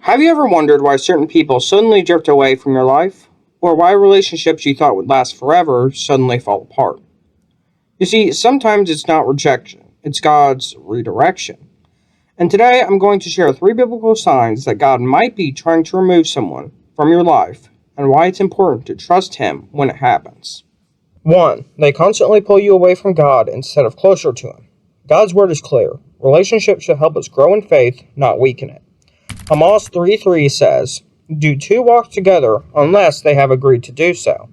Have you ever wondered why certain people suddenly drift away from your life? Or why relationships you thought would last forever suddenly fall apart? You see, sometimes it's not rejection, it's God's redirection. And today I'm going to share 3 biblical signs that God might be trying to remove someone from your life and why it's important to trust Him when it happens. 1. They constantly pull you away from God instead of closer to Him. God's word is clear. Relationships should help us grow in faith, not weaken it. Amos 3:3 says, "Do two walk together unless they have agreed to do so?"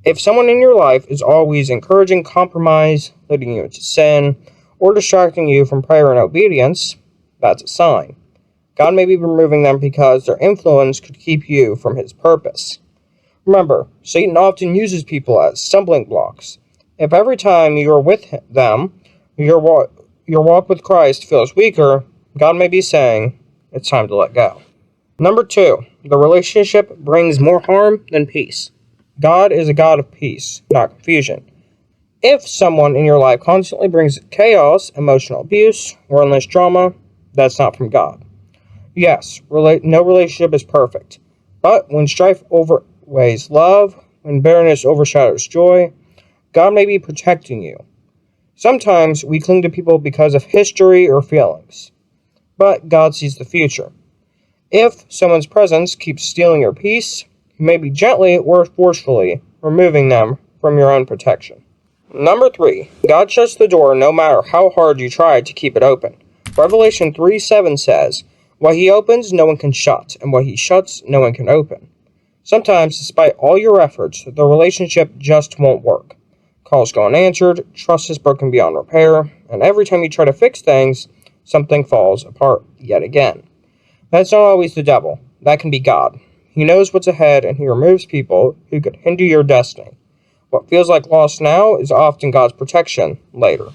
If someone in your life is always encouraging compromise, leading you into sin, or distracting you from prayer and obedience, that's a sign. God may be removing them because their influence could keep you from His purpose. Remember, Satan often uses people as stumbling blocks. If every time you are with them, your walk with Christ feels weaker, God may be saying, it's time to let go. Number 2, the relationship brings more harm than peace. God is a God of peace, not confusion. If someone in your life constantly brings chaos, emotional abuse, or endless drama, that's not from God. Yes, no relationship is perfect, but when strife outweighs love, when bitterness overshadows joy, God may be protecting you. Sometimes we cling to people because of history or feelings, but God sees the future. If someone's presence keeps stealing your peace, you may be gently or forcefully removing them from your own protection. Number 3, God shuts the door no matter how hard you try to keep it open. Revelation 3:7 says, "What He opens, no one can shut, and what He shuts, no one can open." Sometimes, despite all your efforts, the relationship just won't work. Calls go unanswered, trust is broken beyond repair, and every time you try to fix things, something falls apart yet again. That's not always the devil. That can be God. He knows what's ahead, and He removes people who could hinder your destiny. What feels like loss now is often God's protection later.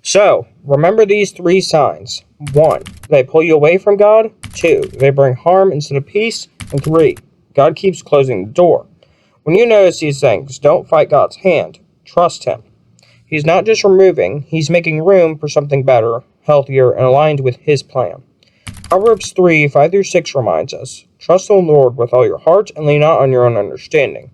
So, remember these 3 signs. 1, they pull you away from God. 2, they bring harm instead of peace. And 3, God keeps closing the door. When you notice these things, don't fight God's hand. Trust Him. He's not just removing, He's making room for something better, healthier, and aligned with His plan. Proverbs 3:5-6 reminds us, "Trust the Lord with all your heart and lean not on your own understanding.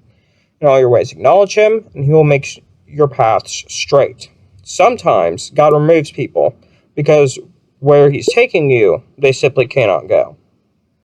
In all your ways acknowledge Him, and He will make your paths straight." Sometimes God removes people because where He's taking you, they simply cannot go.